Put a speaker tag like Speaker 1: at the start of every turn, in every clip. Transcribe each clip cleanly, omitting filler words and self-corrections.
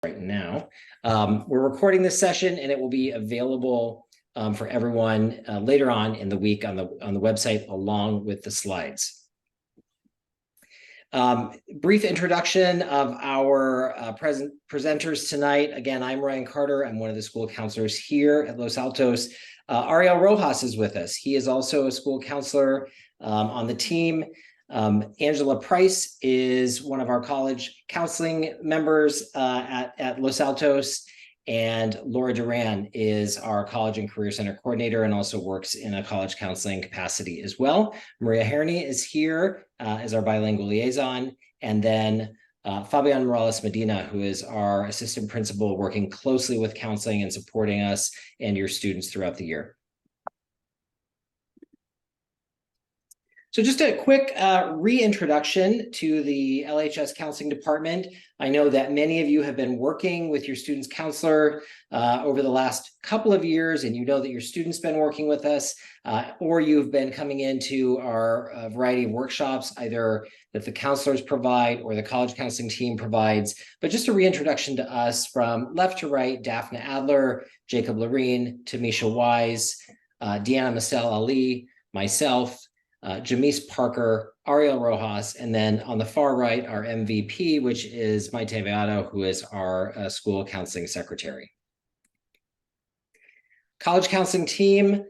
Speaker 1: right now. We're recording this session and it will be available for everyone later on in the week on the website along with the slides. Brief introduction of our presenters tonight. Again, I'm Ryan Carter. I'm one of the school counselors here at Los Altos. Ariel Rojas is with us. He is also a school counselor on the team. Angela Price is one of our college counseling members at Los Altos, and Laura Duran is our College and Career Center coordinator and also works in a college counseling capacity as well. Maria Herney is here as our bilingual liaison, and then Fabian Morales Medina, who is our assistant principal working closely with counseling and supporting us and your students throughout the year. So just a quick reintroduction to the LHS Counseling Department. I know that many of you have been working with your student's counselor over the last couple of years, and you know that your student's been working with us, or you've been coming into our variety of workshops, either that the counselors provide or the college counseling team provides. But just a reintroduction to us from left to right: Daphne Adler, Jacob Loreen, Tamisha Wise, Deanna Masel Ali, myself, Jamise Parker, Ariel Rojas, and then on the far right, our MVP, which is Maite Veado, who is our school counseling secretary. College counseling team,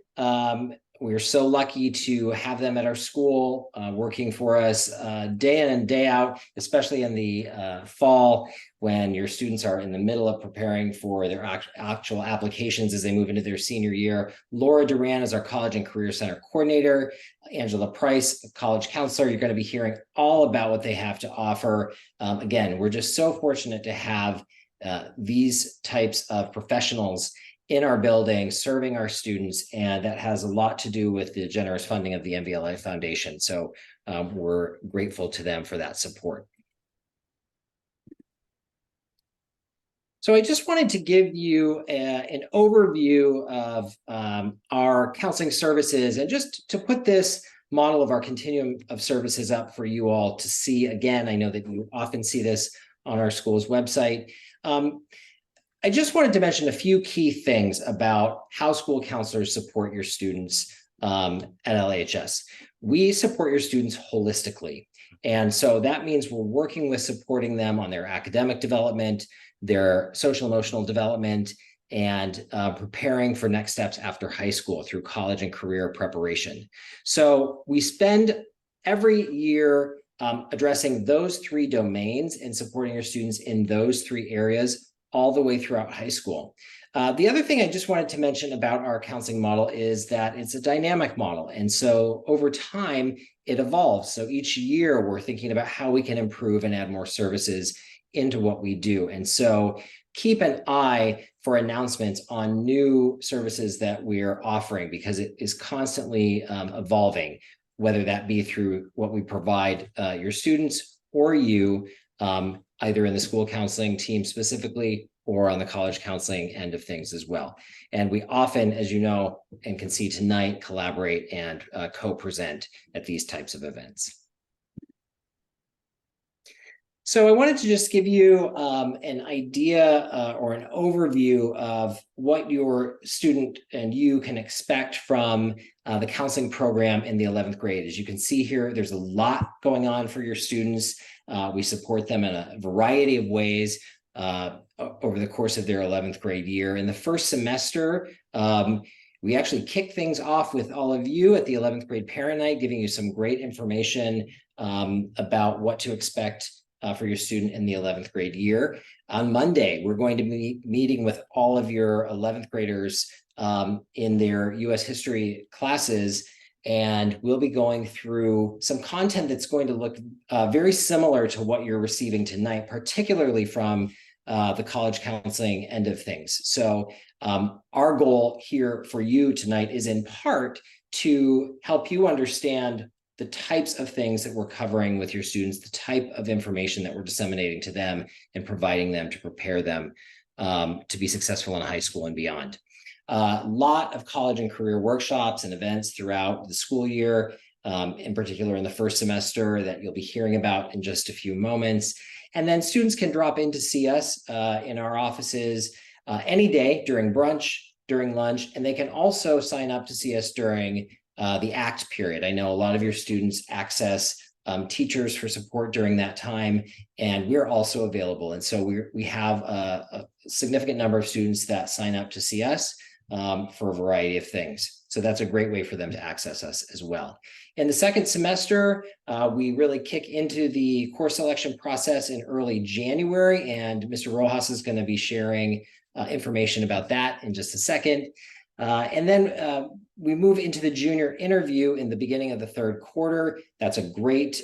Speaker 1: we're so lucky to have them at our school working for us day in and day out, especially in the fall when your students are in the middle of preparing for their actual applications as they move into their senior year. Laura Duran is our College and Career Center coordinator. Angela Price, college counselor. You're going to be hearing all about what they have to offer. Again, we're just so fortunate to have these types of professionals in our building serving our students, and that has a lot to do with the generous funding of the MVLA Foundation. So we're grateful to them for that support. So I just wanted to give you an overview of our counseling services, and just to put this model of our continuum of services up for you all to see. Again, I know that you often see this on our school's website. I just wanted to mention a few key things about how school counselors support your students at LAHS. We support your students holistically. And so that means we're working with supporting them on their academic development, their social emotional development, and preparing for next steps after high school through college and career preparation. So we spend every year addressing those three domains and supporting your students in those three areas all the way throughout high school. The other thing I just wanted to mention about our counseling model is that it's a dynamic model. And so over time, it evolves. So each year we're thinking about how we can improve and add more services into what we do. And so keep an eye for announcements on new services that we're offering, because it is constantly evolving, whether that be through what we provide your students or you, either in the school counseling team specifically or on the college counseling end of things as well. And we often, as you know and can see tonight, collaborate and co-present at these types of events. So I wanted to just give you an idea or an overview of what your student and you can expect from the counseling program in the 11th grade. As you can see here, there's a lot going on for your students. We support them in a variety of ways over the course of their 11th grade year. In the first semester, we actually kick things off with all of you at the 11th grade parent night, giving you some great information about what to expect for your student in the 11th grade year. On Monday, we're going to be meeting with all of your 11th graders in their U.S. history classes, and we'll be going through some content that's going to look very similar to what you're receiving tonight, particularly from the college counseling end of things. So our goal here for you tonight is in part to help you understand the types of things that we're covering with your students, the type of information that we're disseminating to them and providing them to prepare them to be successful in high school and beyond. A lot of college and career workshops and events throughout the school year, in particular in the first semester, that you'll be hearing about in just a few moments. And then students can drop in to see us in our offices any day during brunch, during lunch, and they can also sign up to see us during the ACT period. I know a lot of your students access teachers for support during that time, and we're also available. And so we have a significant number of students that sign up to see us for a variety of things. So that's a great way for them to access us as well. In the second semester, we really kick into the course selection process in early January, and Mr. Rojas is going to be sharing information about that in just a second. And then we move into the junior interview in the beginning of the third quarter. That's a great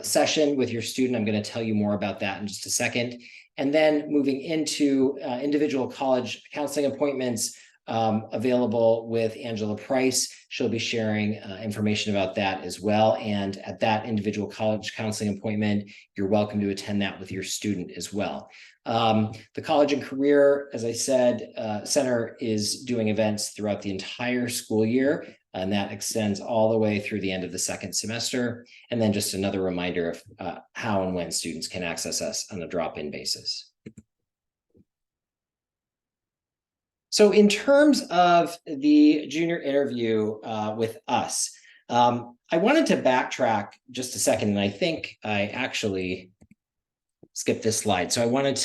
Speaker 1: session with your student. I'm going to tell you more about that in just a second. And then moving into individual college counseling appointments available with Angela Price. She'll be sharing information about that as well. And at that individual college counseling appointment, you're welcome to attend that with your student as well. The College and Career, as I said, Center is doing events throughout the entire school year, and that extends all the way through the end of the second semester. And then just another reminder of how and when students can access us on a drop-in basis. So in terms of the junior interview with us, I wanted to backtrack just a second, and I think I actually skipped this slide. So I wanted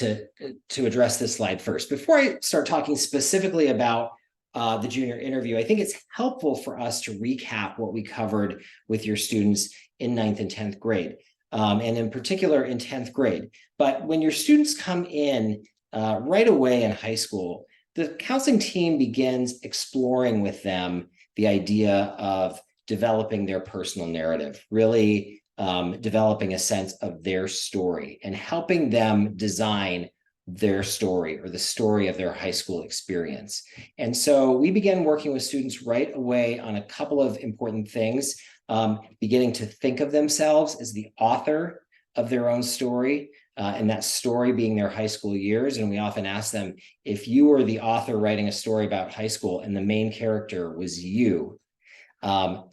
Speaker 1: to address this slide first. Before I start talking specifically about the junior interview, I think it's helpful for us to recap what we covered with your students in 9th and 10th grade, and in particular in 10th grade. But when your students come in right away in high school, the counseling team begins exploring with them the idea of developing their personal narrative, really developing a sense of their story and helping them design their story or the story of their high school experience. And so we began working with students right away on a couple of important things, beginning to think of themselves as the author of their own story, and that story being their high school years. And we often ask them, if you were the author writing a story about high school and the main character was you,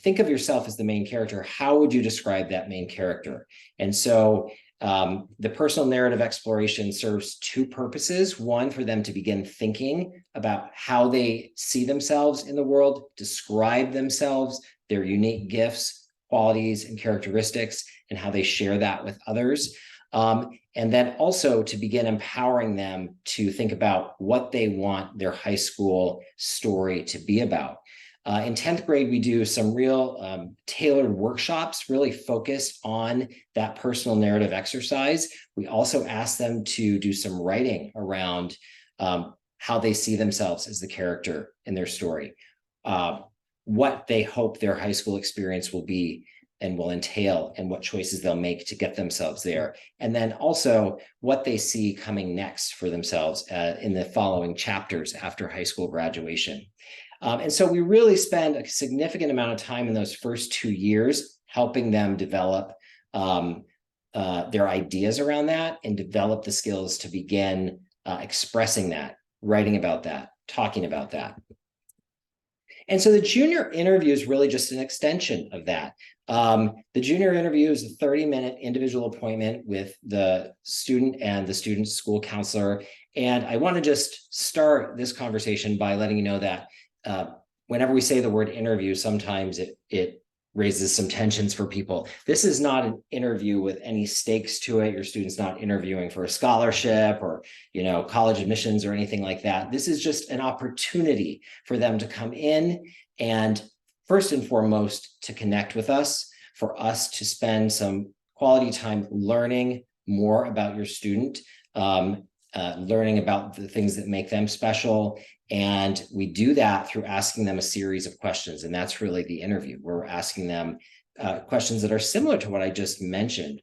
Speaker 1: think of yourself as the main character. How would you describe that main character? And so the personal narrative exploration serves two purposes. One, for them to begin thinking about how they see themselves in the world, describe themselves, their unique gifts, qualities, and characteristics, and how they share that with others. And then also to begin empowering them to think about what they want their high school story to be about. In 10th grade, we do some real tailored workshops, really focused on that personal narrative exercise. We also ask them to do some writing around how they see themselves as the character in their story, what they hope their high school experience will be and will entail, and what choices they'll make to get themselves there. And then also what they see coming next for themselves in the following chapters after high school graduation. And so we really spend a significant amount of time in those first 2 years helping them develop their ideas around that and develop the skills to begin expressing that, writing about that, talking about that. And so the junior interview is really just an extension of that. The junior interview is a 30-minute individual appointment with the student and the student's school counselor. And I want to just start this conversation by letting you know that whenever we say the word interview, sometimes it raises some tensions for people. This is not an interview with any stakes to it. Your student's not interviewing for a scholarship or, college admissions or anything like that. This is just an opportunity for them to come in and first and foremost to connect with us, for us to spend some quality time learning more about your student, learning about the things that make them special. And we do that through asking them a series of questions. And that's really the interview, where we're asking them questions that are similar to what I just mentioned,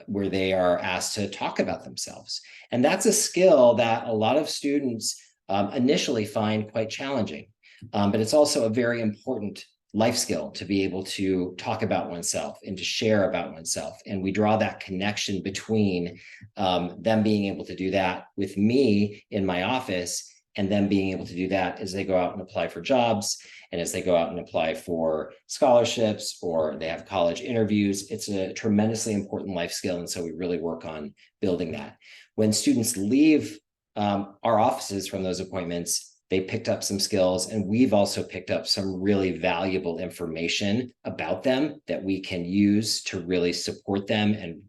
Speaker 1: where they are asked to talk about themselves. And that's a skill that a lot of students initially find quite challenging. But it's also a very important life skill to be able to talk about oneself and to share about oneself. And we draw that connection between them being able to do that with me in my office and them being able to do that as they go out and apply for jobs, and as they go out and apply for scholarships, or they have college interviews. It's a tremendously important life skill. And so we really work on building that. When students leave our offices from those appointments, they picked up some skills, and we've also picked up some really valuable information about them that we can use to really support them and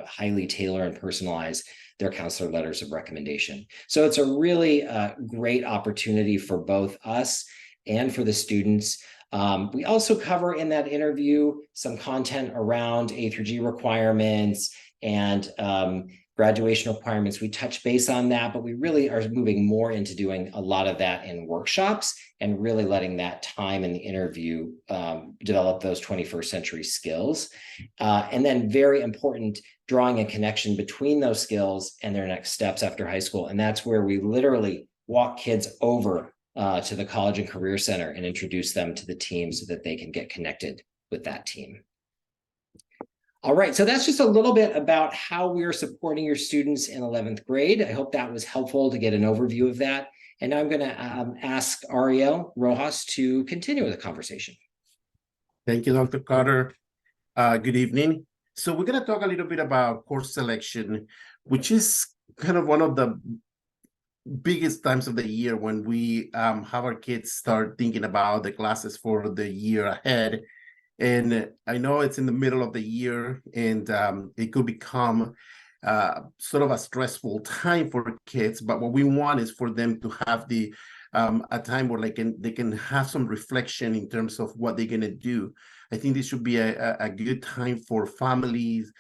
Speaker 1: highly tailor and personalize their counselor letters of recommendation. So it's a really great opportunity for both us and for the students. We also cover in that interview some content around A through G requirements and graduation requirements. We touch base on that, but we really are moving more into doing a lot of that in workshops and really letting that time in the interview develop those 21st century skills. And then very important, drawing a connection between those skills and their next steps after high school. And that's where we literally walk kids over to the College and Career Center and introduce them to the team so that they can get connected with that team. All right, so that's just a little bit about how we're supporting your students in 11th grade. I hope that was helpful to get an overview of that. And now I'm going to ask Ariel Rojas to continue with the conversation.
Speaker 2: Thank you, Dr. Carter. Good evening. So we're going to talk a little bit about course selection, which is kind of one of the biggest times of the year when we have our kids start thinking about the classes for the year ahead. And I know it's in the middle of the year, and it could become sort of a stressful time for kids. But what we want is for them to have a time where they can have some reflection in terms of what they're going to do. I think this should be a good time for families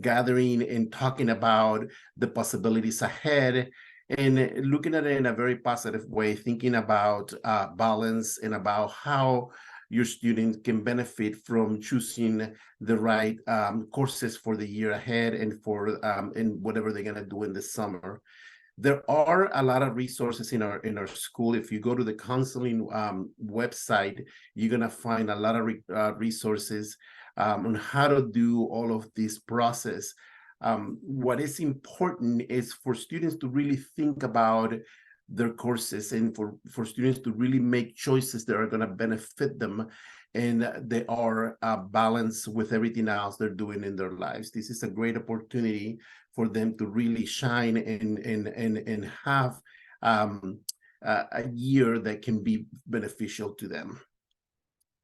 Speaker 2: gathering and talking about the possibilities ahead, and looking at it in a very positive way, thinking about balance and about how your students can benefit from choosing the right courses for the year ahead and for in whatever they're going to do in the summer. There are a lot of resources in our school. If you go to the counseling website, you're going to find a lot of resources on how to do all of this process. What is important is for students to really think about their courses, and for students to really make choices that are going to benefit them, and they are balanced with everything else they're doing in their lives. This is a great opportunity for them to really shine and have a year that can be beneficial to them.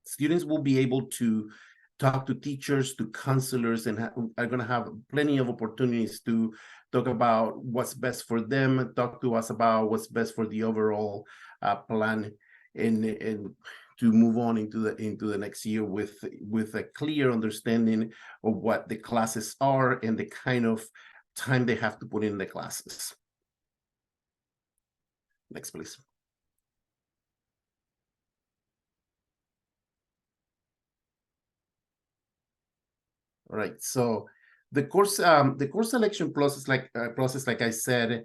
Speaker 2: Students will be able to talk to teachers, to counselors, and are going to have plenty of opportunities to talk about what's best for them, talk to us about what's best for the overall plan, and to move on into the next year with a clear understanding of what the classes are and the kind of time they have to put in the classes. Next, please. All right, so the course selection process, like I said,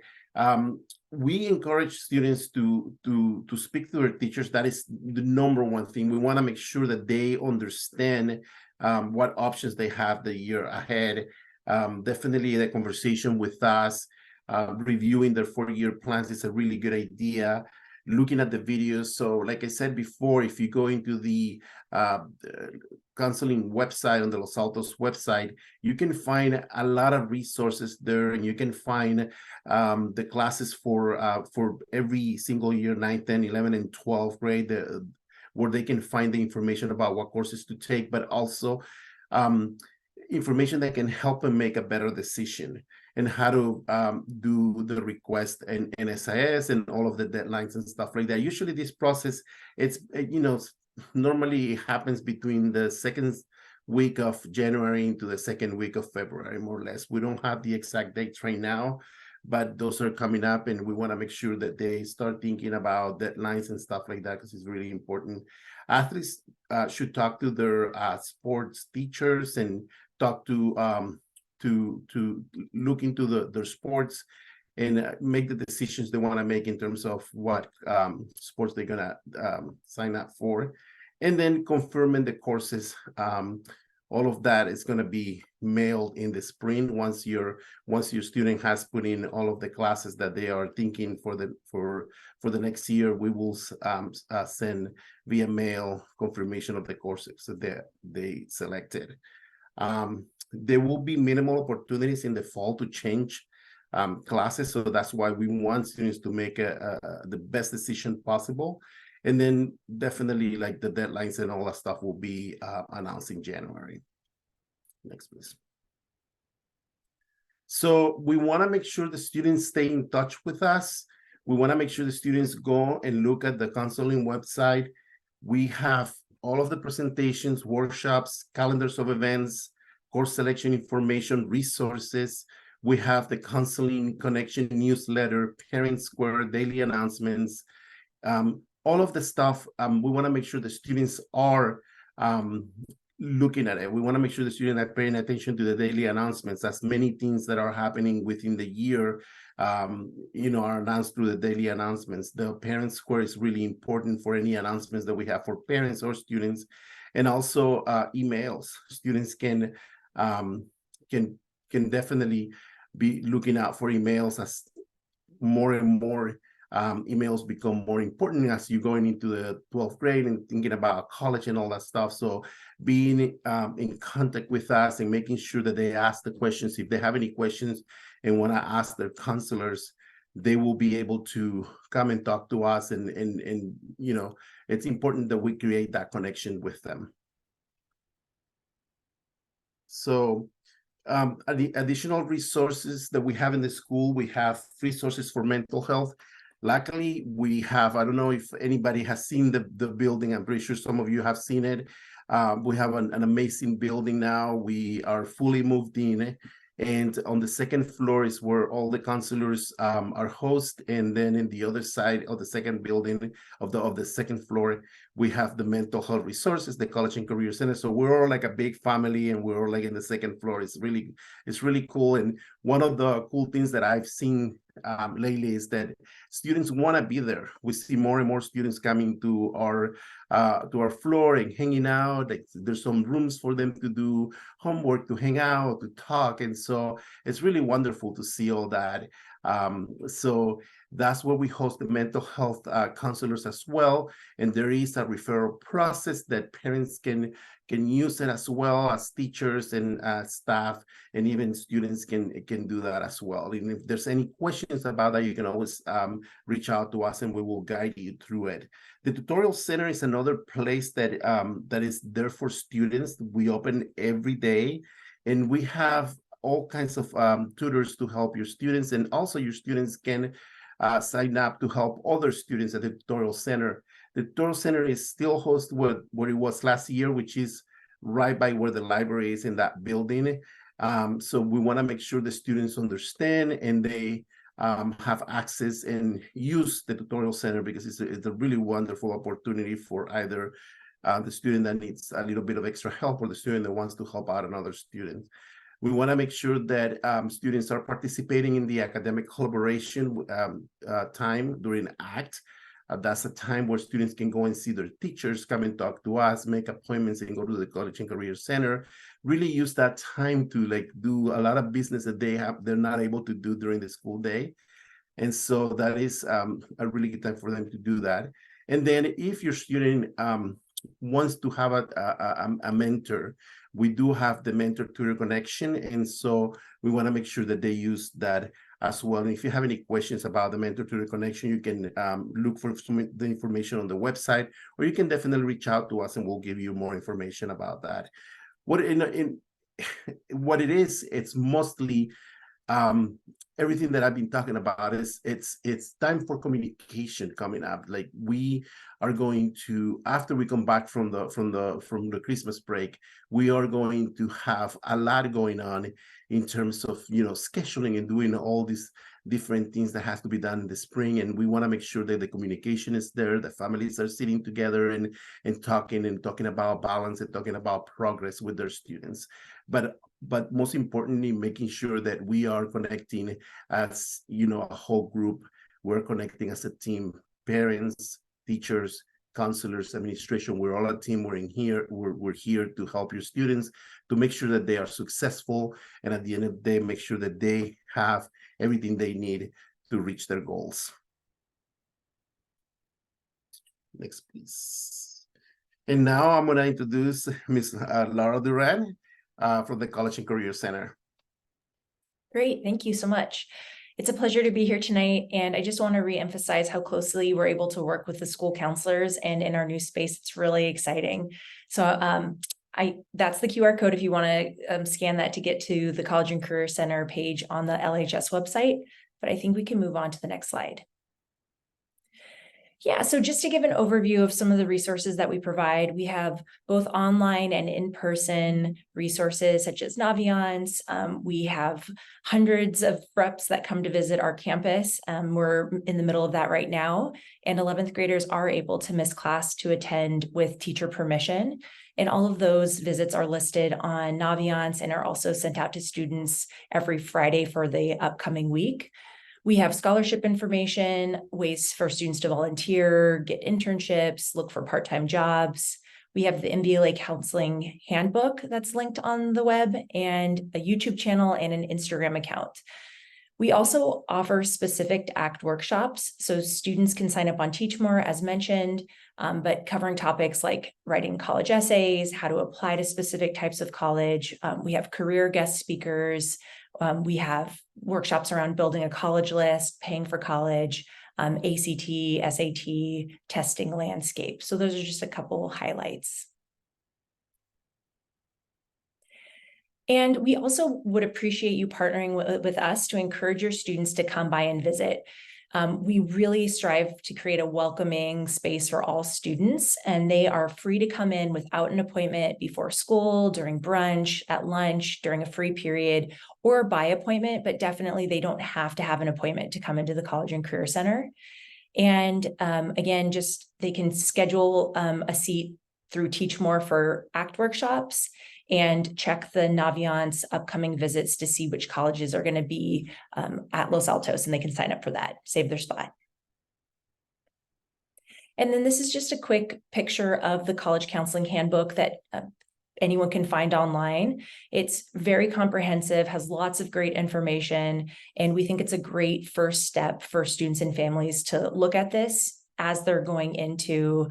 Speaker 2: we encourage students to speak to their teachers. That is the number one thing. We want to make sure that they understand what options they have the year ahead. Definitely the conversation with us, reviewing their 4-year plans is a really good idea. Looking at the videos. So like I said before, if you go into the counseling website, on the Los Altos website, you can find a lot of resources there, and you can find the classes for every single year, 9, 10, 11, and 12th grade, where they can find the information about what courses to take, but also information that can help them make a better decision, and how to do the request and NSIS and all of the deadlines and stuff like that. Usually this process, it's, normally it happens between the second week of January into the second week of February, more or less. We don't have the exact dates right now, but those are coming up, and we want to make sure that they start thinking about deadlines and stuff like that, because it's really important. Athletes should talk to their sports teachers and talk to look into their sports and make the decisions they want to make in terms of what sports they're gonna sign up for, and then confirming the courses all of that is going to be mailed in the spring once your student has put in all of the classes that they are thinking for the next year. We will send via mail confirmation of the courses that they selected. There will be minimal opportunities in the fall to change classes, so that's why we want students to make the best decision possible. And then definitely like the deadlines and all that stuff will be announced in January. Next, please. So we want to make sure the students stay in touch with us. We want to make sure the students go and look at the counseling website. We have all of the presentations, workshops, calendars of events, course selection information, resources. We have the Counseling Connection newsletter, Parent Square, daily announcements, all of the stuff. We want to make sure the students are looking at it. We want to make sure the students are paying attention to the daily announcements, as many things that are happening within the year, are announced through the daily announcements. The Parent Square is really important for any announcements that we have for parents or students, and also emails. Students can definitely be looking out for emails as more and more emails become more important as you're going into the 12th grade and thinking about college and all that stuff. So being in contact with us and making sure that they ask the questions. If they have any questions and want to ask their counselors, they will be able to come and talk to us. And it's important that we create that connection with them. So the additional resources that we have in the school, we have resources for mental health. Luckily, we have, I don't know if anybody has seen the building. I'm pretty sure some of you have seen it. We have an amazing building now. We are fully moved in. And on the second floor is where all the counselors are host. And then in the other side of the second building of the second floor, we have the mental health resources, the College and Career Center. So we're all like a big family, and we're all like in the second floor. It's really cool. And one of the cool things that I've seen lately is that students want to be there. We see more and more students coming to our floor and hanging out. Like, there's some rooms for them to do homework, to hang out, to talk, and so it's really wonderful to see all that. So that's where we host the mental health counselors as well, and there is a referral process that parents can use it as well, as teachers and staff, and even students can do that as well. And if there's any questions about that, you can always reach out to us and we will guide you through it. The tutorial center is another place that that is there for students. We open every day, and we have all kinds of tutors to help your students, and also your students can sign up to help other students at the tutorial center. The tutorial center is still host where it was last year, which is right by where the library is in that building. So we want to make sure the students understand and they have access and use the tutorial center, because it's a really wonderful opportunity for either the student that needs a little bit of extra help or the student that wants to help out another student. We want to make sure that students are participating in the academic collaboration time during ACT. That's a time where students can go and see their teachers, come and talk to us, make appointments, and go to the College and Career Center. Really use that time to do a lot of business that they're not able to do during the school day. And so that is a really good time for them to do that. And then if your student wants to have a mentor, we do have the mentor-tutor connection, and so we want to make sure that they use that as well. And if you have any questions about the mentor-tutor connection, you can look for the information on the website, or you can definitely reach out to us and we'll give you more information about that. What it is, it's mostly everything that I've been talking about. Is it's time for communication coming up. Like, we are going to, after we come back from the Christmas break, we are going to have a lot going on in terms of scheduling and doing all these different things that has to be done in the spring. And we want to make sure that the communication is there, the families are sitting together and talking about balance and talking about progress with their students. But most importantly, making sure that we are connecting as a whole group. We're connecting as a team, parents, teachers, counselors, administration, we're all a team. We're in here. We're here to help your students, to make sure that they are successful, and at the end of the day, make sure that they have everything they need to reach their goals. Next, please. And now I'm going to introduce Ms. Laura Duran from the College and Career Center.
Speaker 3: Great, thank you so much. It's a pleasure to be here tonight, and I just want to reemphasize how closely we're able to work with the school counselors, and in our new space, it's really exciting. So that's the QR code if you want to scan that to get to the College and Career Center page on the LHS website, but I think we can move on to the next slide. Yeah, so just to give an overview of some of the resources that we provide, we have both online and in-person resources such as Naviance. We have hundreds of reps that come to visit our campus. We're in the middle of that right now, and 11th graders are able to miss class to attend with teacher permission. And all of those visits are listed on Naviance and are also sent out to students every Friday for the upcoming week. We have scholarship information, ways for students to volunteer, get internships, look for part-time jobs. We have the MBLA counseling handbook that's linked on the web, and a YouTube channel and an Instagram account. We also offer specific to ACT workshops, so students can sign up on Teach More, as mentioned, but covering topics like writing college essays, how to apply to specific types of college. We have career guest speakers. We have workshops around building a college list, paying for college, ACT, SAT, testing landscape. So those are just a couple highlights. And we also would appreciate you partnering with us to encourage your students to come by and visit. We really strive to create a welcoming space for all students, and they are free to come in without an appointment before school, during brunch, at lunch, during a free period, or by appointment, but definitely they don't have to have an appointment to come into the College and Career Center. And again, just they can schedule a seat through Teach More for ACT workshops, and check the Naviance upcoming visits to see which colleges are going to be at Los Altos, and they can sign up for that, save their spot. And then this is just a quick picture of the college counseling handbook that anyone can find online. It's very comprehensive, has lots of great information, and we think it's a great first step for students and families to look at this as they're going into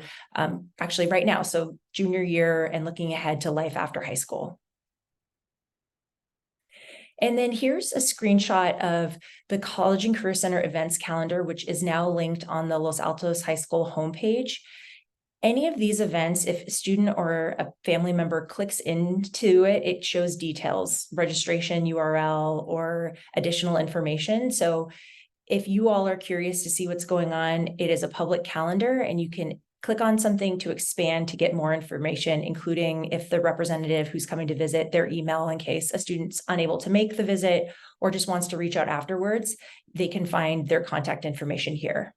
Speaker 3: actually right now, so junior year and looking ahead to life after high school. And then here's a screenshot of the College and Career Center events calendar, which is now linked on the Los Altos High School homepage. Any of these events, if a student or a family member clicks into it, it shows details, registration URL, or additional information. So if you all are curious to see what's going on, it is a public calendar, and you can click on something to expand to get more information, including if the representative who's coming to visit, their email in case a student's unable to make the visit or just wants to reach out afterwards, they can find their contact information here.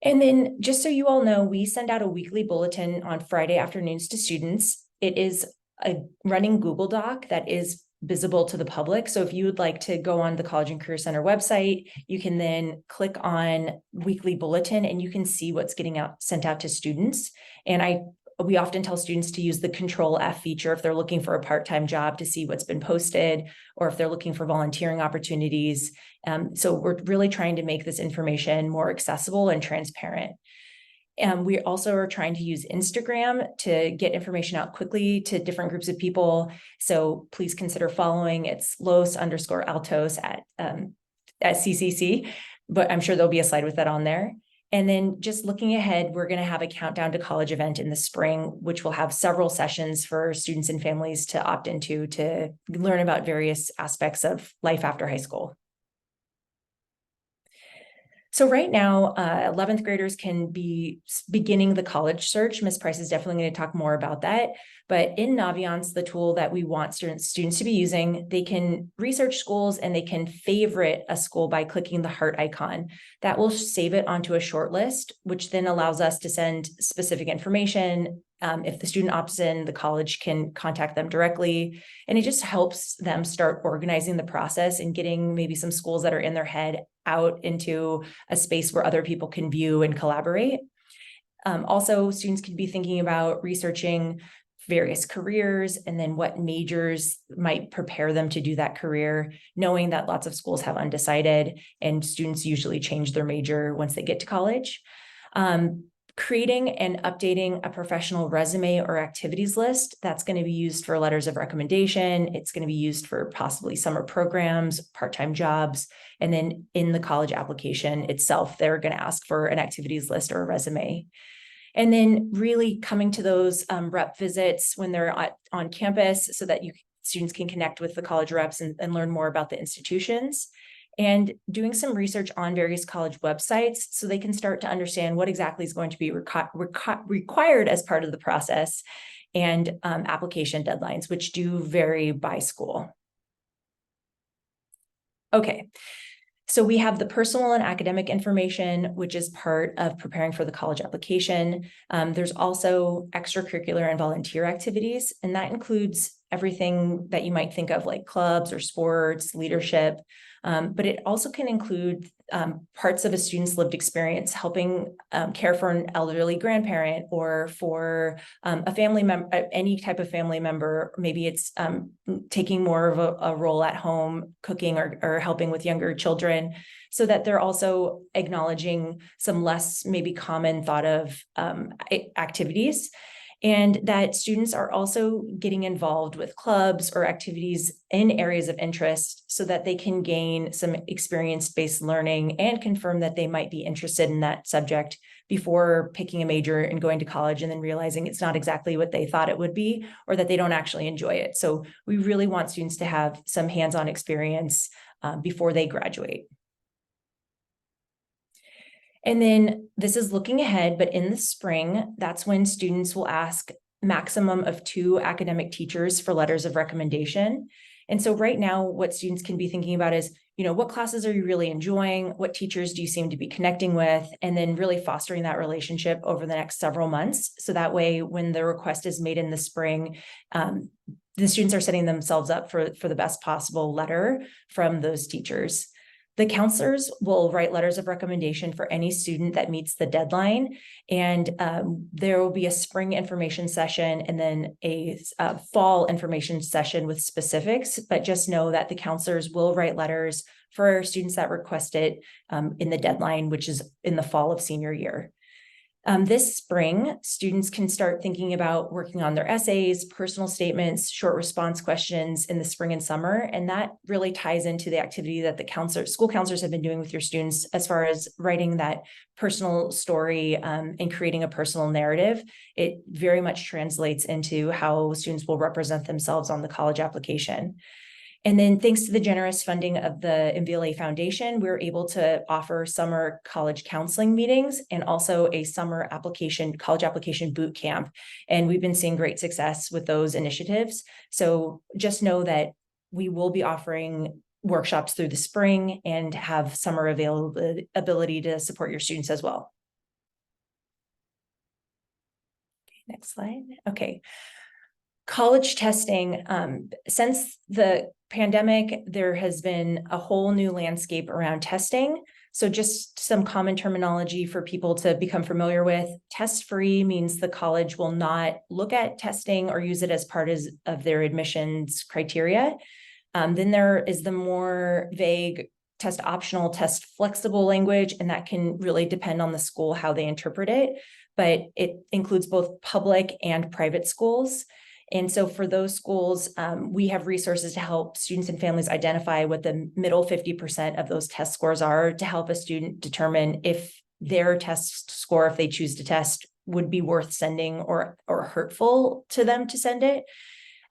Speaker 3: And then just so you all know, we send out a weekly bulletin on Friday afternoons to students. It is a running Google Doc that is visible to the public. So if you would like to go on the College and Career Center website, you can then click on weekly bulletin and you can see what's getting sent out to students. And we often tell students to use the Control F feature if they're looking for a part-time job to see what's been posted, or if they're looking for volunteering opportunities. So we're really trying to make this information more accessible and transparent. We also are trying to use Instagram to get information out quickly to different groups of people. So please consider following. It's Los_Altos at CCC, but I'm sure there'll be a slide with that on there. And then just looking ahead, we're going to have a countdown to college event in the spring, which will have several sessions for students and families to opt into to learn about various aspects of life after high school. So right now, 11th graders can be beginning the college search. Ms. Price is definitely going to talk more about that. But in Naviance, the tool that we want students to be using, they can research schools and they can favorite a school by clicking the heart icon. That will save it onto a short list, which then allows us to send specific information If the student opts in, the college can contact them directly, and it just helps them start organizing the process and getting maybe some schools that are in their head out into a space where other people can view and collaborate. Also, students could be thinking about researching various careers and then what majors might prepare them to do that career, knowing that lots of schools have undecided and students usually change their major once they get to college. Creating and updating a professional resume or activities list that's going to be used for letters of recommendation. It's going to be used for possibly summer programs, part-time jobs, and then in the college application itself, they're going to ask for an activities list or a resume. And then really coming to those rep visits when they're on campus so that students can connect with the college reps and learn more about the institutions, and doing some research on various college websites so they can start to understand what exactly is going to be required as part of the process, and application deadlines, which do vary by school. Okay. So we have the personal and academic information, which is part of preparing for the college application. There's also extracurricular and volunteer activities, and that includes everything that you might think of like clubs or sports, leadership, but it also can include parts of a student's lived experience, helping care for an elderly grandparent or for a family member, any type of family member. Maybe it's taking more of a role at home, cooking or helping with younger children, so that they're also acknowledging some less maybe common thought of activities. And that students are also getting involved with clubs or activities in areas of interest so that they can gain some experience-based learning and confirm that they might be interested in that subject before picking a major and going to college and then realizing it's not exactly what they thought it would be, or that they don't actually enjoy it. So we really want students to have some hands-on experience before they graduate. And then this is looking ahead, but in the spring, that's when students will ask maximum of 2 academic teachers for letters of recommendation. And so right now, what students can be thinking about is, what classes are you really enjoying? What teachers do you seem to be connecting with? And then really fostering that relationship over the next several months. So that way, when the request is made in the spring, the students are setting themselves up for the best possible letter from those teachers. The counselors will write letters of recommendation for any student that meets the deadline, and there will be a spring information session and then a fall information session with specifics, but just know that the counselors will write letters for students that request it in the deadline, which is in the fall of senior year. This spring, students can start thinking about working on their essays, personal statements, short response questions in the spring and summer. And that really ties into the activity that the school counselors have been doing with your students as far as writing that personal story and creating a personal narrative. It very much translates into how students will represent themselves on the college application. And then thanks to the generous funding of the MVLA Foundation, we're able to offer summer college counseling meetings and also a summer college application boot camp. And we've been seeing great success with those initiatives. So just know that we will be offering workshops through the spring and have summer ability to support your students as well. Okay, next slide. Okay. College testing, since the pandemic, there has been a whole new landscape around testing. So just some common terminology for people to become familiar with. Test-free means the college will not look at testing or use it as part of their admissions criteria. Then there is the more vague test optional, test flexible language, and that can really depend on the school, how they interpret it. But it includes both public and private schools. And so for those schools, we have resources to help students and families identify what the middle 50% of those test scores are to help a student determine if their test score, if they choose to test, would be worth sending or hurtful to them to send it.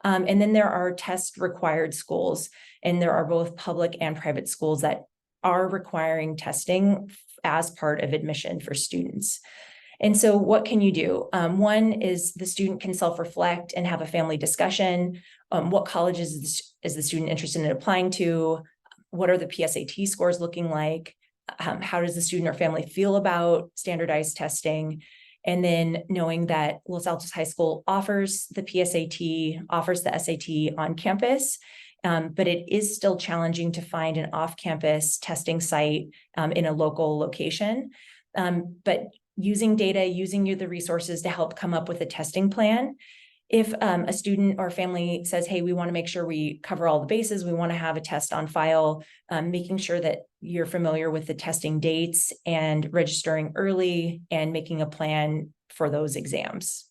Speaker 3: And then there are test required schools, and there are both public and private schools that are requiring testing as part of admission for students. And so what can you do? One is the student can self-reflect and have a family discussion. What colleges is the student interested in applying to? What are the PSAT scores looking like? How does the student or family feel about standardized testing? And then knowing that Los Altos High School offers the PSAT, offers the SAT on campus, but it is still challenging to find an off-campus testing site in a local location. But using data, using the resources to help come up with a testing plan. If a student or family says, hey, we want to make sure we cover all the bases, we want to have a test on file, making sure that you're familiar with the testing dates and registering early and making a plan for those exams.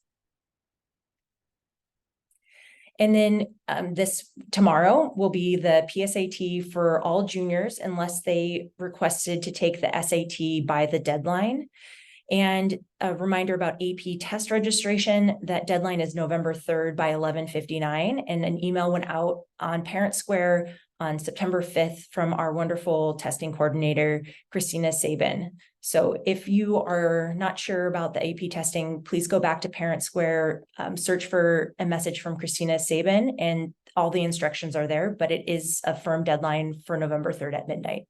Speaker 3: And then tomorrow will be the PSAT for all juniors unless they requested to take the SAT by the deadline. And a reminder about AP test registration, that deadline is November 3rd by 11:59. And an email went out on Parent Square on September 5th from our wonderful testing coordinator, Christina Sabin. So if you are not sure about the AP testing, please go back to Parent Square, search for a message from Christina Sabin, and all the instructions are there, but it is a firm deadline for November 3rd at midnight.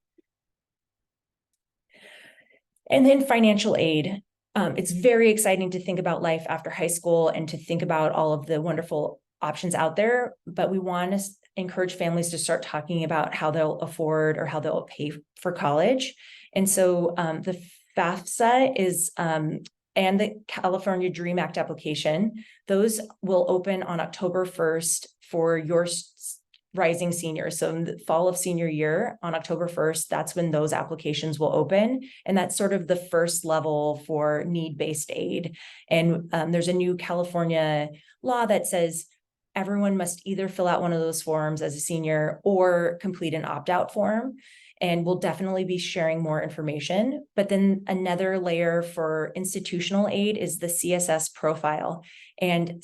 Speaker 3: And then financial aid. It's very exciting to think about life after high school and to think about all of the wonderful options out there, but we want to encourage families to start talking about how they'll afford or how they'll pay for college. And so the FAFSA is, and the California DREAM Act application, those will open on October 1st for your rising seniors. So in the fall of senior year on October 1st, that's when those applications will open. And that's sort of the first level for need-based aid. And there's a new California law that says everyone must either fill out one of those forms as a senior or complete an opt-out form. And we'll definitely be sharing more information. But then another layer for institutional aid is the CSS profile. And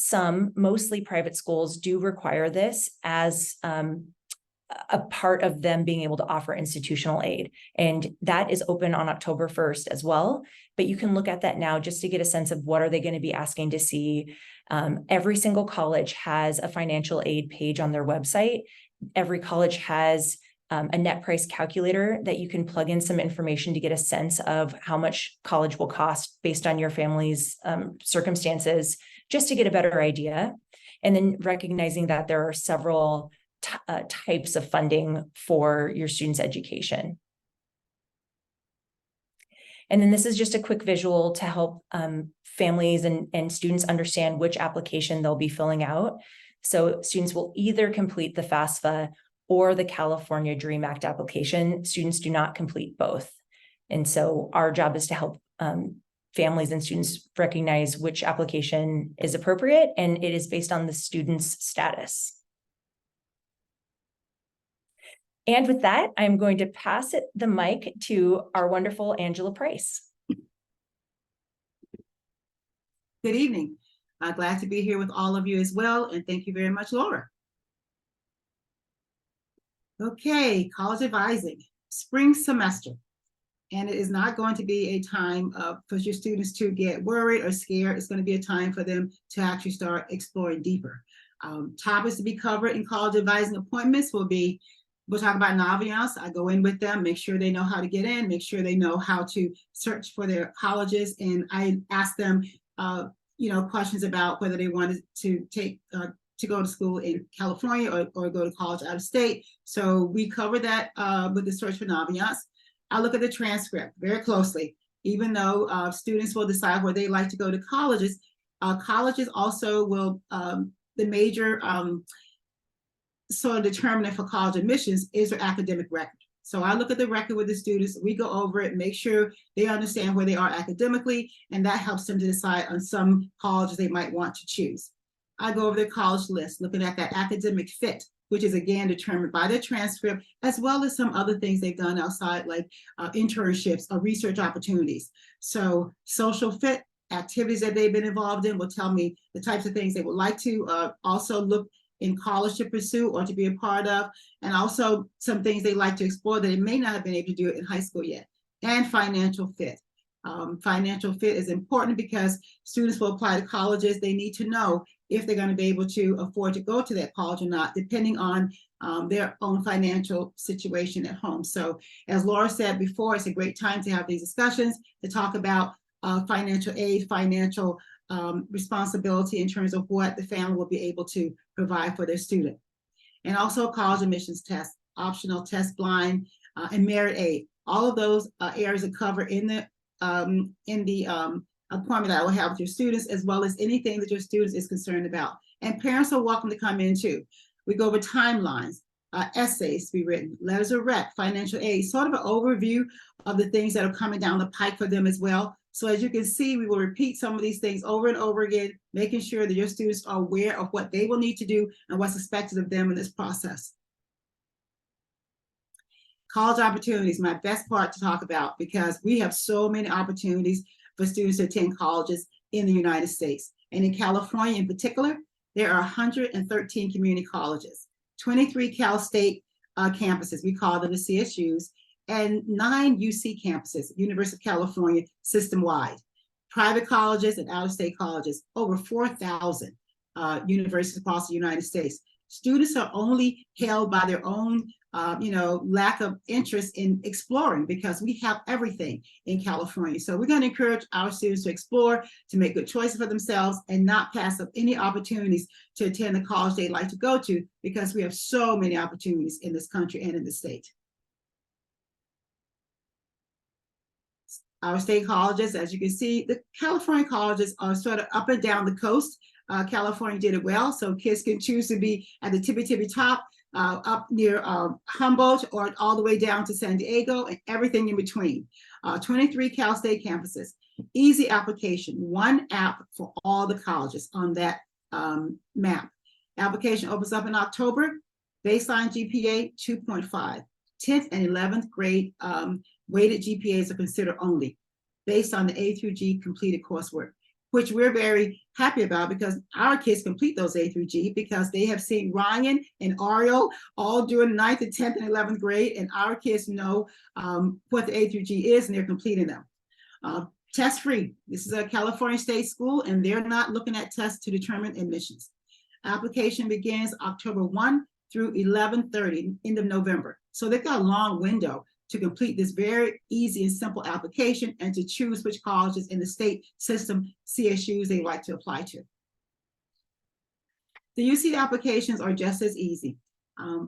Speaker 3: mostly private schools do require this as a part of them being able to offer institutional aid. And that is open on October 1st as well. But you can look at that now just to get a sense of what are they going to be asking to see. Every single college has a financial aid page on their website. Every college has a net price calculator that you can plug in some information to get a sense of how much college will cost based on your family's circumstances, just to get a better idea. And then recognizing that there are several types of funding for your students' education. And then this is just a quick visual to help families and students understand which application they'll be filling out. So students will either complete the FAFSA or the California DREAM Act application. Students do not complete both. And so our job is to help families and students recognize which application is appropriate, and it is based on the student's status. And with that, I'm going to pass the mic to our wonderful Angela Price.
Speaker 4: Good evening. Glad to be here with all of you as well, and thank you very much, Laura. Okay, college advising, spring semester. And it is not going to be a time for your students to get worried or scared. It's going to be a time for them to actually start exploring deeper. Topics to be covered in college advising appointments will be, we'll talk about Naviance. I go in with them, make sure they know how to get in, make sure they know how to search for their colleges. And I ask them, questions about whether they wanted to take to go to school in California or go to college out of state. So we cover that with the search for Naviance. I look at the transcript very closely. Even though students will decide where they like to go to colleges, colleges also will, the major sort of determinant for college admissions is their academic record. So I look at the record with the students, we go over it, make sure they understand where they are academically, and that helps them to decide on some colleges they might want to choose. I go over their college list, looking at that academic fit, which is again determined by their transcript, as well as some other things they've done outside, like internships or research opportunities. So social fit, activities that they've been involved in will tell me the types of things they would like to also look in college to pursue or to be a part of, and also some things they like to explore that they may not have been able to do it in high school yet. And financial fit. Financial fit is important because students will apply to colleges. They need to know if they're going to be able to afford to go to that college or not, depending on their own financial situation at home. So as Laura said before, it's a great time to have these discussions, to talk about financial aid, financial responsibility in terms of what the family will be able to provide for their student. And also college admissions test, optional test blind, and merit aid. All of those areas are covered in the appointment that I will have with your students, as well as anything that your students is concerned about. And parents are welcome to come in too. We go over timelines, essays to be written, letters of rec, financial aid, sort of an overview of the things that are coming down the pike for them as well. So as you can see, we will repeat some of these things over and over again, making sure that your students are aware of what they will need to do and what's expected of them in this process. College opportunities, my best part to talk about, because we have so many opportunities for students to attend colleges in the United States. And in California in particular, there are 113 community colleges, 23 Cal State campuses, we call them the CSUs, and 9 UC campuses, University of California system-wide. Private colleges and out-of-state colleges, over 4,000 universities across the United States. Students are only held by their own lack of interest in exploring, because we have everything in California. So we're going to encourage our students to explore, to make good choices for themselves, and not pass up any opportunities to attend the college they'd like to go to, because we have so many opportunities in this country and in the state. Our state colleges, as you can see, the California colleges are sort of up and down the coast. California did it well, so kids can choose to be at the tippy top, up near Humboldt, or all the way down to San Diego, and everything in between. 23 Cal State campuses, easy application, one app for all the colleges on that map. Application opens up in October, baseline GPA 2.5, 10th and 11th grade weighted GPAs are considered only based on the A through G completed coursework, which we're very happy about, because our kids complete those A through G because they have seen Ryan and Ariel all doing 9th and 10th and 11th grade, and our kids know what the A through G is, and they're completing them. Test free. This is a California state school, and they're not looking at tests to determine admissions. Application begins October 1 through 11/30, end of November. So they've got a long window to complete this very easy and simple application, and to choose which colleges in the state system CSUs they like to apply to. The UC applications are just as easy.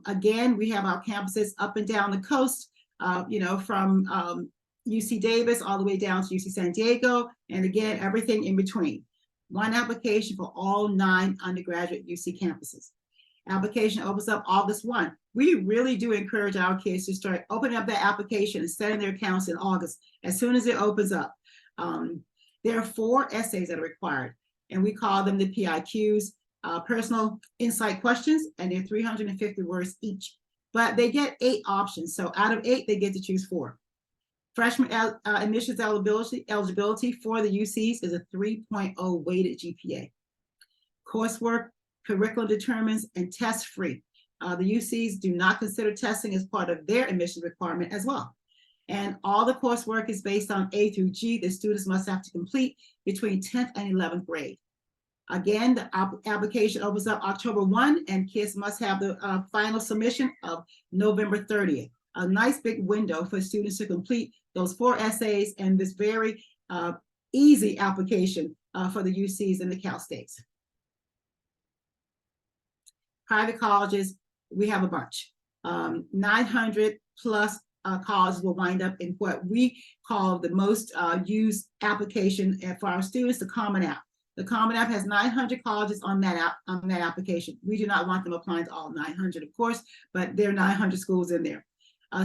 Speaker 4: Again, we have our campuses up and down the coast, from UC Davis all the way down to UC San Diego, and again, everything in between. One application for all 9 undergraduate UC campuses. Application opens up August 1. We really do encourage our kids to start opening up that application and setting their accounts in August as soon as it opens up. There are 4 essays that are required, and we call them the PIQs, personal insight questions, and they're 350 words each. But they get 8 options, so out of 8, they get to choose 4. Freshman admissions eligibility for the UCs is a 3.0 weighted GPA. Coursework, curriculum determines, and test free. The UCs do not consider testing as part of their admission requirement as well. And all the coursework is based on A through G that students must have to complete between 10th and 11th grade. Again, the application opens up October 1, and kids must have the final submission of November 30th. A nice big window for students to complete those 4 essays and this very easy application for the UCs and the Cal States. Private colleges, we have a bunch. 900 plus colleges will wind up in what we call the most used application for our students, the Common App. The Common App has 900 colleges on that application. We do not want them applying to all 900, of course, but there are 900 schools in there.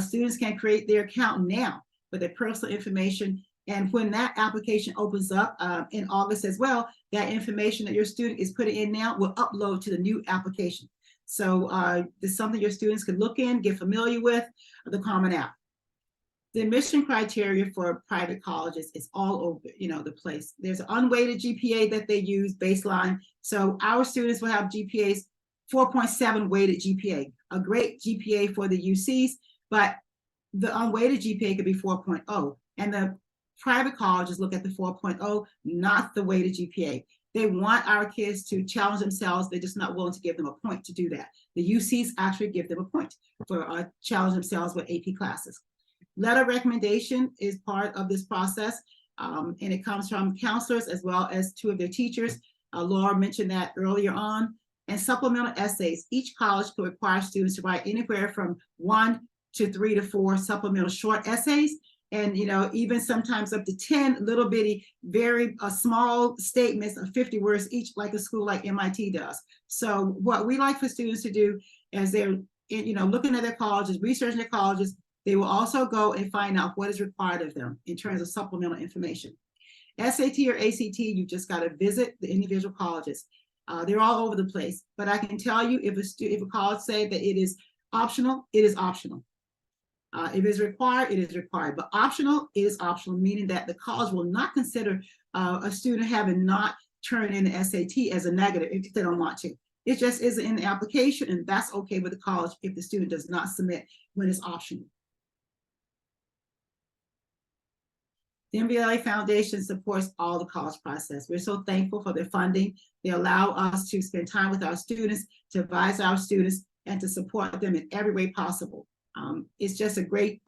Speaker 4: Students can create their account now with their personal information, and when that application opens up in August as well, that information that your student is putting in now will upload to the new application. So this is something your students can look in, get familiar with, the Common App. The admission criteria for private colleges is all over, the place. There's an unweighted GPA that they use, baseline. So our students will have GPAs 4.7 weighted GPA, a great GPA for the UCs, but the unweighted GPA could be 4.0. And the private colleges look at the 4.0, not the weighted GPA. They want our kids to challenge themselves. They're just not willing to give them a point to do that. The UCs actually give them a point for challenge themselves with AP classes. Letter recommendation is part of this process. And it comes from counselors as well as 2 of their teachers. Laura mentioned that earlier on. And supplemental essays. Each college could require students to write anywhere from 1 to 3 to 4 supplemental short essays. And, you know, even sometimes up to 10 little bitty, very small statements of 50 words each, like a school like MIT does. So what we like for students to do as they're, you know, looking at their colleges, researching their colleges, they will also go and find out what is required of them in terms of supplemental information. SAT or ACT, you just got to visit the individual colleges. They're all over the place, but I can tell you if a college say that it is optional, it is optional. If it's required, it is required, but optional is optional, meaning that the college will not consider a student having not turned in the SAT as a negative if they don't want to. It just isn't in the application, and that's okay with the college if the student does not submit when it's optional. The MBLA Foundation supports all the college process. We're so thankful for their funding. They allow us to spend time with our students, to advise our students, and to support them in every way possible. It's just a great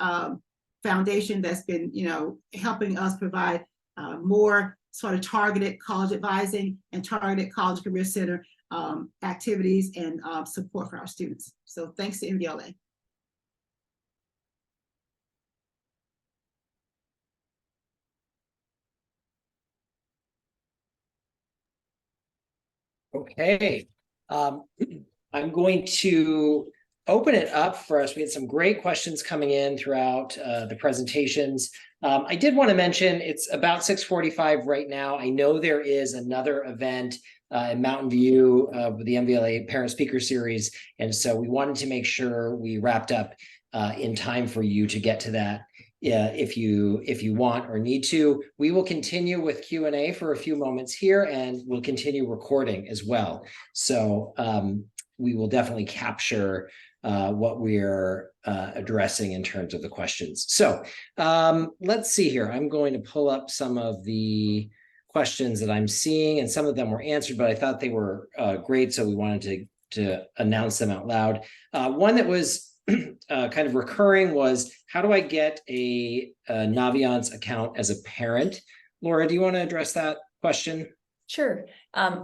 Speaker 4: foundation that's been, you know, helping us provide more sort of targeted college advising and targeted college career center activities and support for our students. So thanks to MBLA.
Speaker 1: Okay, I'm going to open it up for us. We had some great questions coming in throughout the presentations. I did want to mention it's about 6:45 right now. I know there is another event in Mountain View with the MBLA Parent Speaker Series, and so we wanted to make sure we wrapped up in time for you to get to that. If you want or need to. We will continue with Q&A for a few moments here, and we'll continue recording as well. So we will definitely capture what we're addressing in terms of the questions. So let's see here. I'm going to pull up some of the questions that I'm seeing, and some of them were answered, but I thought they were great, so we wanted to announce them out loud. One that was kind of recurring was, how do I get a Naviance account as a parent? Laura, do you want to address that question?
Speaker 3: Sure.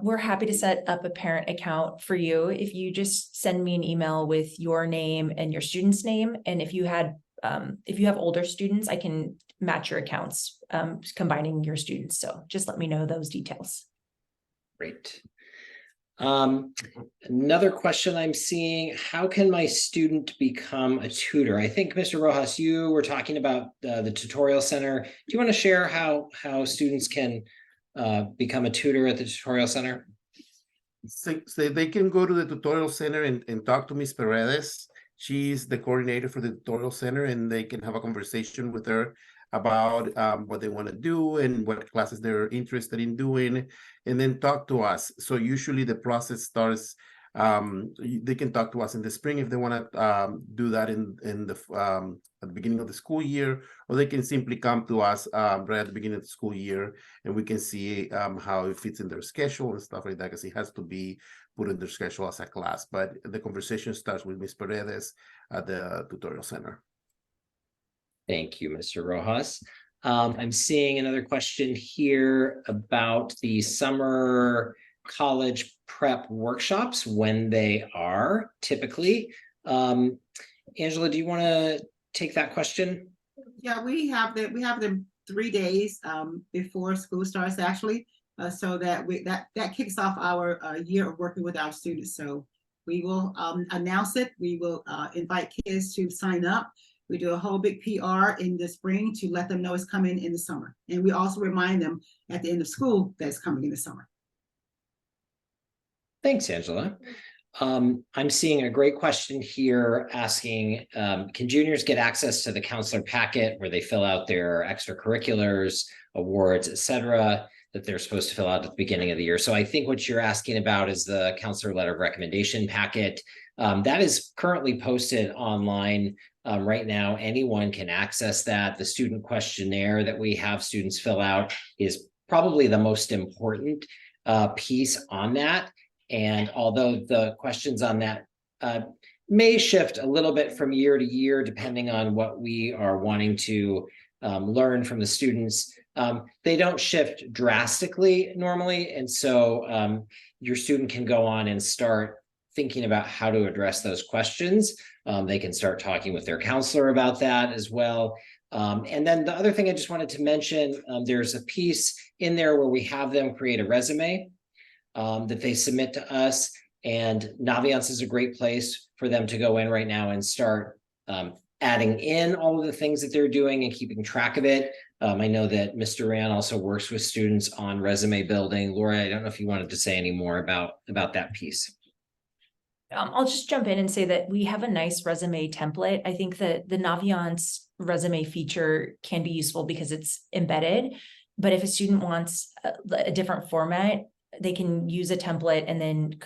Speaker 3: We're happy to set up a parent account for you. If you just send me an email with your name and your student's name, and if you have older students, I can match your accounts, combining your students. So just let me know those details.
Speaker 1: Great. Another question I'm seeing, how can my student become a tutor? I think, Mr. Rojas, you were talking about the tutorial center. Do you want to share how students can become a tutor at the tutorial center?
Speaker 2: So they can go to the tutorial center and talk to Ms. Paredes. She's the coordinator for the tutorial center, and they can have a conversation with her about what they want to do and what classes they're interested in doing, and then talk to us. So usually the process starts, they can talk to us in the spring if they want to do that in the at the beginning of the school year, or they can simply come to us right at the beginning of the school year, and we can see how it fits in their schedule and stuff like that, because it has to be put in their schedule as a class. But the conversation starts with Ms. Paredes at the tutorial center.
Speaker 1: Thank you, Mr. Rojas. I'm seeing another question here about the summer college prep workshops, when they are typically. Angela, do you want to take that question?
Speaker 4: Yeah, we have them 3 days before school starts, actually, so that that kicks off our year of working with our students. So we will announce it. We will invite kids to sign up. We do a whole big PR in the spring to let them know it's coming in the summer. And we also remind them at the end of school that it's coming in the summer.
Speaker 1: Thanks, Angela. I'm seeing a great question here asking, can juniors get access to the counselor packet where they fill out their extracurriculars, awards, etc., that they're supposed to fill out at the beginning of the year? So I think what you're asking about is the counselor letter of recommendation packet. That is currently posted online right now. Anyone can access that. The student questionnaire that we have students fill out is probably the most important piece on that. And although the questions on that may shift a little bit from year to year, depending on what we are wanting to learn from the students. They don't shift drastically normally. And so your student can go on and start thinking about how to address those questions. They can start talking with their counselor about that as well. And then the other thing I just wanted to mention, there's a piece in there where we have them create a resume that they submit to us. And Naviance is a great place for them to go in right now and start adding in all of the things that they're doing and keeping track of it. I know that Mr. Rand also works with students on resume building. Laura, I don't know if you wanted to say any more about that piece.
Speaker 3: I'll just jump in and say that we have a nice resume template. I think that the Naviance resume feature can be useful because it's embedded, but if a student wants a different format, they can use a template and then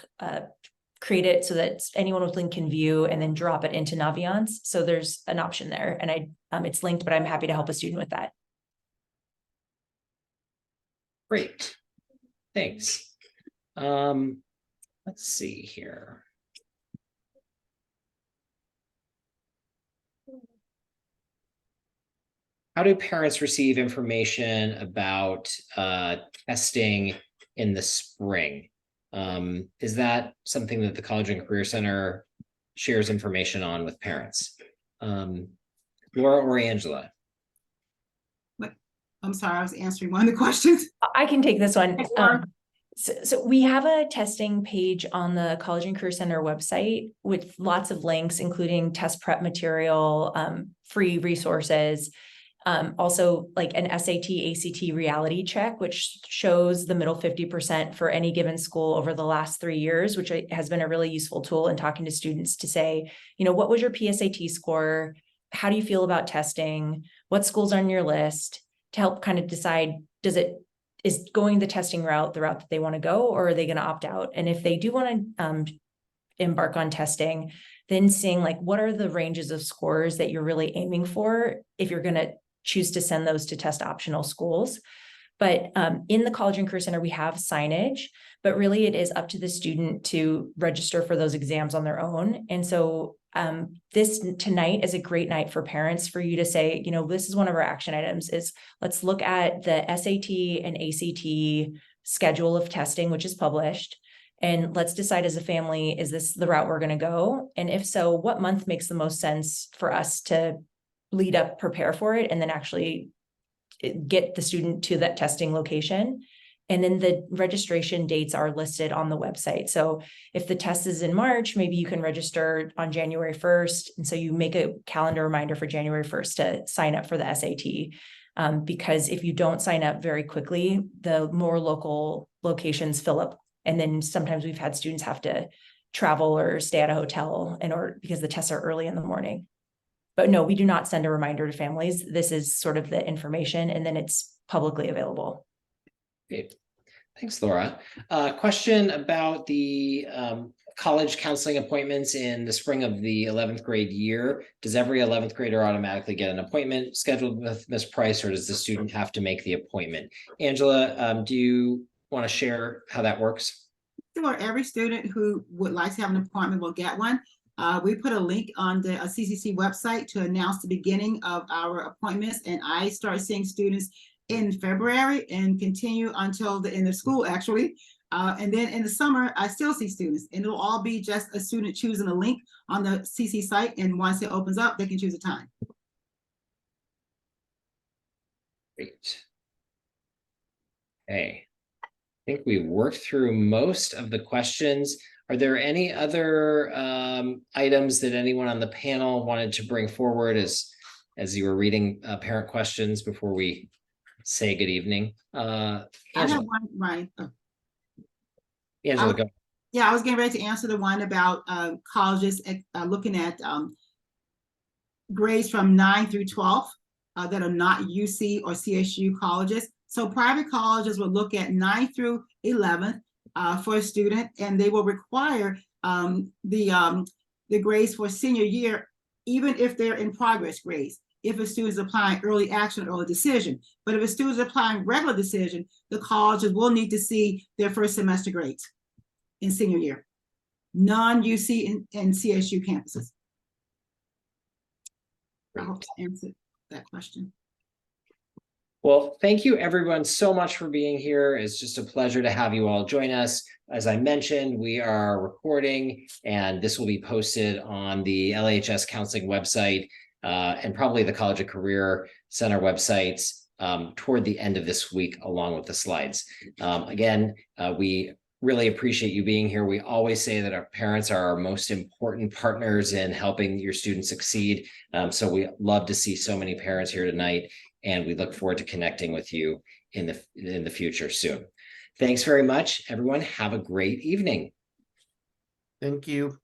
Speaker 3: create it so that anyone with link can view and then drop it into Naviance. So there's an option there, and it's linked, but I'm happy to help a student with that.
Speaker 1: Great, thanks. Let's see here. How do parents receive information about testing in the spring? Is that something that the College and Career Center shares information on with parents? Laura or Angela?
Speaker 4: I'm sorry, I was answering one of the questions.
Speaker 3: I can take this one.
Speaker 4: Sure.
Speaker 3: So we have a testing page on the College and Career Center website with lots of links, including test prep material, free resources. Also like an SAT, ACT reality check, which shows the middle 50% for any given school over the last 3 years, which has been a really useful tool in talking to students to say, what was your PSAT score? How do you feel about testing? What schools are on your list? To help kind of decide, is going the testing route the route that they want to go, or are they going to opt out? And if they do want to embark on testing, then seeing like, what are the ranges of scores that you're really aiming for if you're going to choose to send those to test optional schools. But in the College and Career Center, we have signage, but really it is up to the student to register for those exams on their own. And so tonight is a great night for parents for you to say, this is one of our action items is let's look at the SAT and ACT schedule of testing, which is published. And let's decide as a family, is this the route we're going to go? And if so, what month makes the most sense for us to lead up, prepare for it, and then actually get the student to that testing location. And then the registration dates are listed on the website. So if the test is in March, maybe you can register on January 1st. And so you make a calendar reminder for January 1st to sign up for the SAT. Because if you don't sign up very quickly, the more local locations fill up. And then sometimes we've had students have to travel or stay at a hotel because the tests are early in the morning. But no, we do not send a reminder to families. This is sort of the information, and then it's publicly available.
Speaker 1: Great. Thanks, Laura. Question about the college counseling appointments in the spring of the 11th grade year. Does every 11th grader automatically get an appointment scheduled with Ms. Price, or does the student have to make the appointment? Angela, do you want to share how that works?
Speaker 4: Sure. Every student who would like to have an appointment will get one. We put a link on the CCC website to announce the beginning of our appointments, and I start seeing students in February and continue until the end of school, actually. And then in the summer, I still see students, and it'll all be just a student choosing a link on the CC site, and once it opens up, they can choose a time.
Speaker 1: Great. Okay. I think we worked through most of the questions. Are there any other items that anyone on the panel wanted to bring forward as you were reading parent questions before we say good evening?
Speaker 4: I
Speaker 1: Angela.
Speaker 4: have one, Ryan. Oh.
Speaker 1: Angela, go.
Speaker 4: Yeah, I was getting ready to answer the one about colleges looking at grades from 9 through 12 that are not UC or CSU colleges. So private colleges will look at 9 through 11 for a student, and they will require the grades for senior year, even if they're in progress grades, if a student is applying early action, early decision. But if a student is applying regular decision, the colleges will need to see their first semester grades in senior year, non-UC and CSU campuses. I hope to answer that question.
Speaker 1: Well, thank you everyone so much for being here. It's just a pleasure to have you all join us. As I mentioned, we are recording and this will be posted on the LAHS counseling website and probably the College of Career Center websites toward the end of this week, along with the slides. Again, we really appreciate you being here. We always say that our parents are our most important partners in helping your students succeed. So we love to see so many parents here tonight, and we look forward to connecting with you in the future soon. Thanks very much, everyone. Have a great evening.
Speaker 2: Thank you.